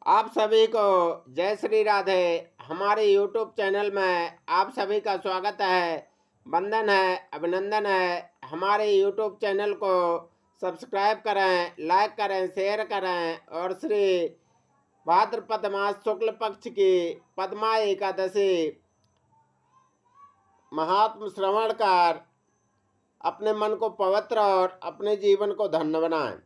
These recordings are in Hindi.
आप सभी को जय श्री राधे। हमारे YouTube चैनल में आप सभी का स्वागत है। वंदन है, अभिनंदन है। हमारे YouTube चैनल को सब्सक्राइब करें, लाइक करें, शेयर करें और श्री भाद्रपद मास शुक्ल पक्ष की पद्मा एकादशी महात्म श्रवण कर अपने मन को पवित्र और अपने जीवन को धन्य बनाएं।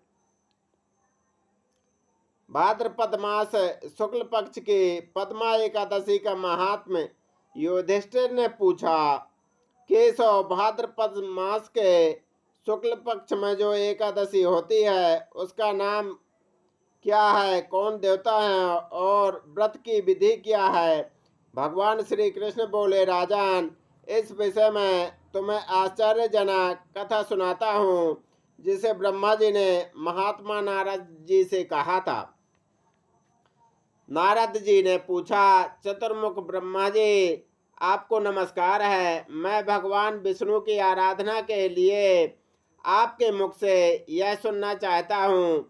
भाद्रपद मास शुक्ल पक्ष की पद्मा एकादशी का महात्म्य युधिष्ठिर ने पूछा। केशव, भाद्रपद मास के शुक्ल पक्ष में जो एकादशी होती है उसका नाम क्या है, कौन देवता है और व्रत की विधि क्या है? भगवान श्री कृष्ण बोले, राजन, इस विषय में तुम्हें आश्चर्यजनक कथा सुनाता हूँ जिसे ब्रह्मा जी ने महात्मा नारद जी से कहा था। नारद जी ने पूछा, चतुर्मुख ब्रह्मा जी, आपको नमस्कार है। मैं भगवान विष्णु की आराधना के लिए आपके मुख से यह सुनना चाहता हूँ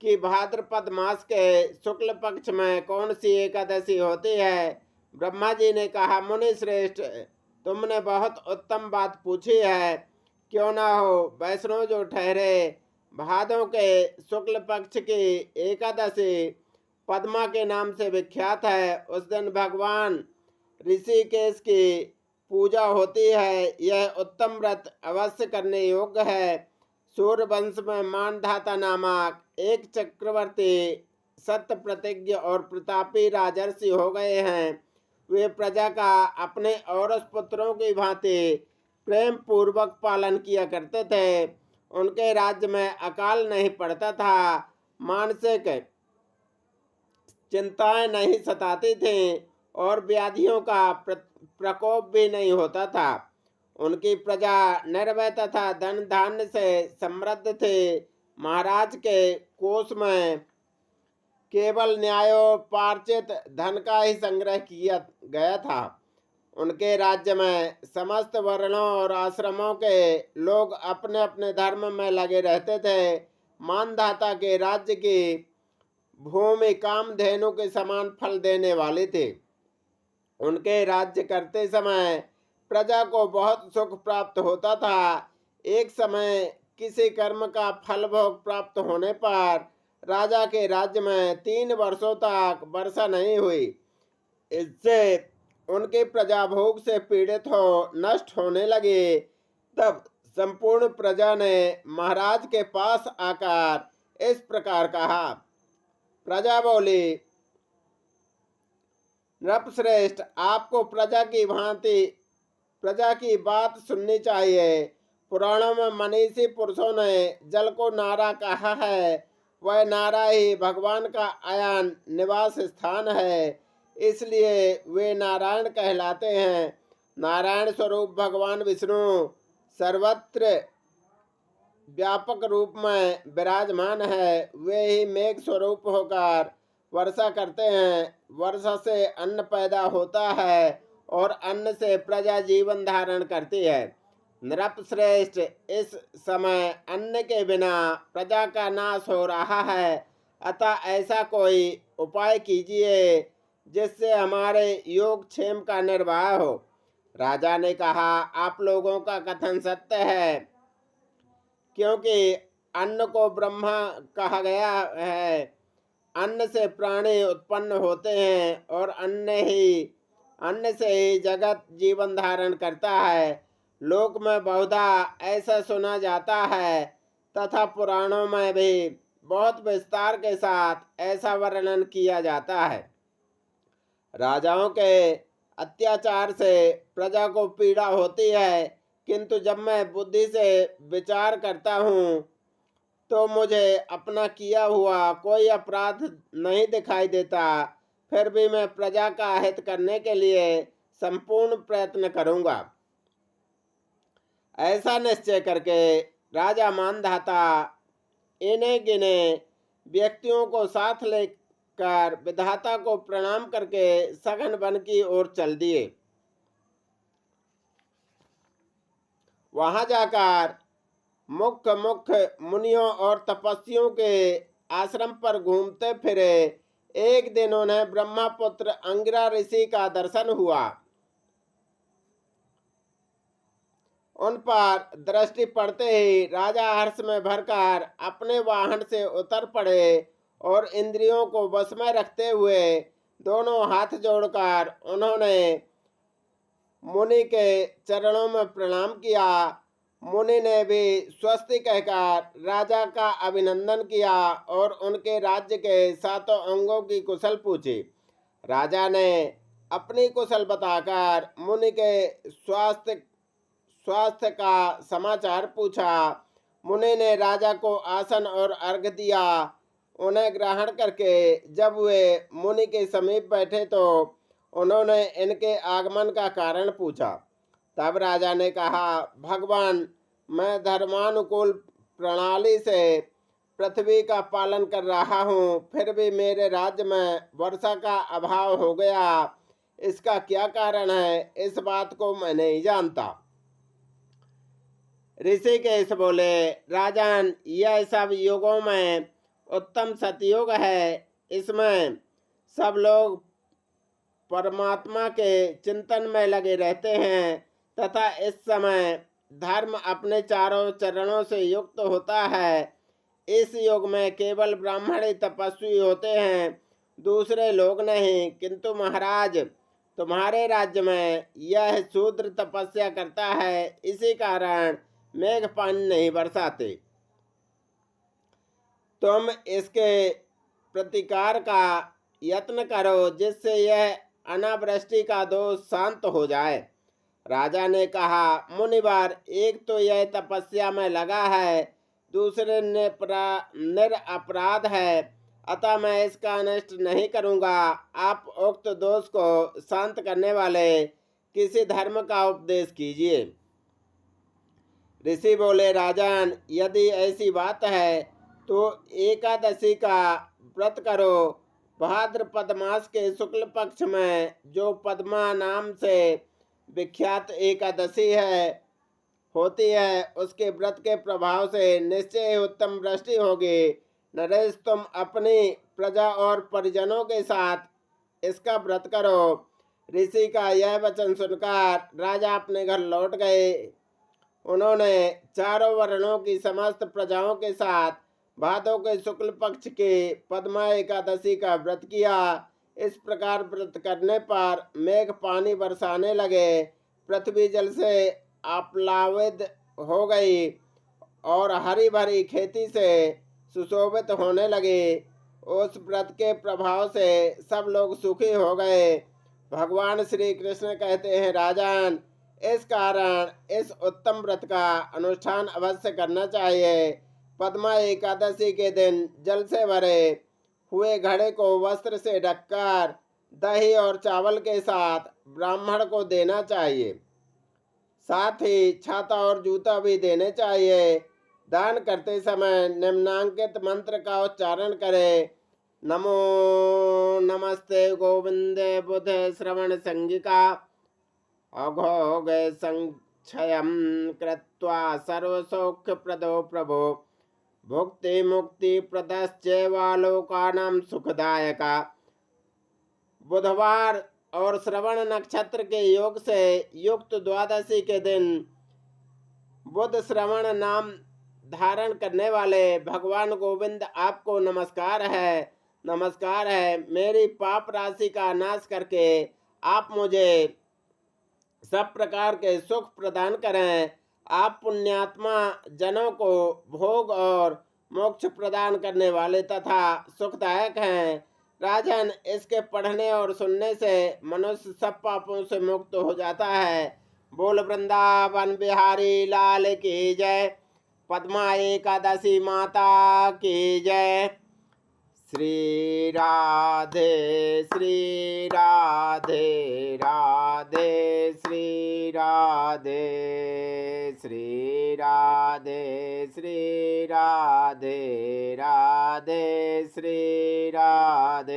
कि भाद्रपद मास के शुक्ल पक्ष में कौन सी एकादशी होती है। ब्रह्मा जी ने कहा, मुनि श्रेष्ठ, तुमने बहुत उत्तम बात पूछी है। क्यों ना हो, वैष्णव जो ठहरे भादों के शुक्ल पक्ष की एकादशी पद्मा के नाम से विख्यात है। उस दिन भगवान ऋषिकेश की पूजा होती है। यह उत्तम व्रत अवश्य करने योग्य है। सूर्यवंश में मानधाता नामक एक चक्रवर्ती सत्य प्रतिज्ञ और प्रतापी राजर्षि हो गए हैं। वे प्रजा का अपने और पुत्रों की भांति प्रेम पूर्वक पालन किया करते थे। उनके राज्य में अकाल नहीं पड़ता था, मानसिक चिंताएं नहीं सताती थीं और व्याधियों का प्रकोप भी नहीं होता था। उनकी प्रजा निर्भय तथा धन धान्य से समृद्ध थे। महाराज के कोष में केवल न्यायोपार्जित धन का ही संग्रह किया गया था। उनके राज्य में समस्त वर्णों और आश्रमों के लोग अपने अपने धर्म में लगे रहते थे। मानधाता के राज्य की भूमि कामधेनु के समान फल देने वाले थे। उनके राज्य करते समय प्रजा को बहुत सुख प्राप्त होता था। एक समय किसी कर्म का फल भोग प्राप्त होने पर राजा के राज्य में 3 वर्षों तक वर्षा नहीं हुई। इससे उनकी प्रजा भोग से पीड़ित हो नष्ट होने लगी। तब संपूर्ण प्रजा ने महाराज के पास आकर इस प्रकार कहा। प्रजा बोली, नृपश्रेष्ठ, आपको प्रजा की बात सुननी चाहिए। पुराणों में मनीषी पुरुषों ने जल को नारा कहा है। वह नारा ही भगवान का आयान निवास स्थान है, इसलिए वे नारायण कहलाते हैं। नारायण स्वरूप भगवान विष्णु सर्वत्र व्यापक रूप में विराजमान है। वे ही मेघ स्वरूप होकर वर्षा करते हैं। वर्षा से अन्न पैदा होता है और अन्न से प्रजा जीवन धारण करती है। नृपश्रेष्ठ, इस समय अन्न के बिना प्रजा का नाश हो रहा है, अतः ऐसा कोई उपाय कीजिए जिससे हमारे योगक्षेम का निर्वाह हो। राजा ने कहा, आप लोगों का कथन सत्य है, क्योंकि अन्न को ब्रह्मा कहा गया है। अन्न से प्राणी उत्पन्न होते हैं और अन्न से ही जगत जीवन धारण करता है। लोक में बहुधा ऐसा सुना जाता है तथा पुराणों में भी बहुत विस्तार के साथ ऐसा वर्णन किया जाता है। राजाओं के अत्याचार से प्रजा को पीड़ा होती है, किंतु जब मैं बुद्धि से विचार करता हूँ तो मुझे अपना किया हुआ कोई अपराध नहीं दिखाई देता। फिर भी मैं प्रजा का हित करने के लिए संपूर्ण प्रयत्न करूंगा। ऐसा निश्चय करके राजा मानधाता इन्हें गिने व्यक्तियों को साथ लेकर विधाता को प्रणाम करके सघन वन की ओर चल दिए। वहां जाकर मुख्य मुनियों और तपस्वियों के आश्रम पर घूमते फिरे। एक दिन उन्हें ब्रह्मपुत्र अंगिरा ऋषि का दर्शन हुआ। उन पर दृष्टि पड़ते ही राजा हर्ष में भरकर अपने वाहन से उतर पड़े और इंद्रियों को वश में रखते हुए दोनों हाथ जोड़कर उन्होंने मुनि के चरणों में प्रणाम किया। मुनि ने भी स्वस्ति कहकर राजा का अभिनंदन किया और उनके राज्य के सातों अंगों की कुशल पूछी। राजा ने अपनी कुशल बताकर मुनि के स्वास्थ्य का समाचार पूछा। मुनि ने राजा को आसन और अर्घ्य दिया। उन्हें ग्रहण करके जब वे मुनि के समीप बैठे तो उन्होंने इनके आगमन का कारण पूछा। तब राजा ने कहा, भगवान, मैं धर्मानुकूल प्रणाली से पृथ्वी का पालन कर रहा हूँ, फिर भी मेरे राज्य में वर्षा का अभाव हो गया। इसका क्या कारण है, इस बात को मैं नहीं जानता। ऋषिकेश बोले, राजन, यह सब युगों में उत्तम सतयुग है। इसमें सब लोग परमात्मा के चिंतन में लगे रहते हैं तथा इस समय धर्म अपने चारों चरणों से युक्त होता है। इस युग में केवल ब्राह्मण ही तपस्वी होते हैं, दूसरे लोग नहीं। किंतु महाराज, तुम्हारे राज्य में यह शूद्र तपस्या करता है, इसी कारण मेघ पानी नहीं बरसाते। तुम इसके प्रतिकार का यत्न करो जिससे यह अनावृष्टि का दोष शांत हो जाए। राजा ने कहा, मुनिवर, एक तो यह तपस्या में लगा है, दूसरे निरपराध है, अतः मैं इसका अनिष्ट नहीं करूँगा। आप उक्त दोष को शांत करने वाले किसी धर्म का उपदेश कीजिए। ऋषि बोले, राजन, यदि ऐसी बात है तो एकादशी का व्रत करो। भाद्रपद मास के शुक्ल पक्ष में जो पद्मा नाम से विख्यात एकादशी होती है, उसके व्रत के प्रभाव से निश्चय उत्तम वृष्टि होगी। नरेश, तुम अपनी प्रजा और परिजनों के साथ इसका व्रत करो। ऋषि का यह वचन सुनकर राजा अपने घर लौट गए। उन्होंने चारों वर्णों की समस्त प्रजाओं के साथ भादों के शुक्ल पक्ष के पद्मा एकादशी का व्रत किया। इस प्रकार व्रत करने पर मेघ पानी बरसाने लगे, पृथ्वी जल से आप्लावित हो गई और हरी भरी खेती से सुशोभित होने लगी। उस व्रत के प्रभाव से सब लोग सुखी हो गए। भगवान श्री कृष्ण कहते हैं, राजन, इस कारण इस उत्तम व्रत का अनुष्ठान अवश्य करना चाहिए। पद्मा एकादशी के दिन जल से भरे हुए घड़े को वस्त्र से ढककर दही और चावल के साथ ब्राह्मण को देना चाहिए। साथ ही छाता और जूता भी देने चाहिए। दान करते समय निम्नांकित मंत्र का उच्चारण करें। नमो नमस्ते गोविंदे बुध श्रवण संगिका अघोघ संक्षयं कृत्वा सर्वसौख्य प्रदो प्रभो भुक्ति मुक्ति प्रदश्चैवालोकानां सुखदायका। बुधवार और श्रवण नक्षत्र के योग से युक्त द्वादशी के दिन बुध श्रवण नाम धारण करने वाले भगवान गोविंद, आपको नमस्कार है। नमस्कार है। मेरी पाप राशि का नाश करके आप मुझे सब प्रकार के सुख प्रदान करें। आप पुण्यात्मा जनों को भोग और मोक्ष प्रदान करने वाले तथा सुखदायक हैं। राजन, इसके पढ़ने और सुनने से मनुष्य सब पापों से मुक्त हो जाता है। बोल वृंदावन बिहारी लाल की जय। पद्मा एकादशी माता की जय। श्री राधे श्री राधे राधे श्री राधे श्री राधे श्री राधे राधे श्री राधे।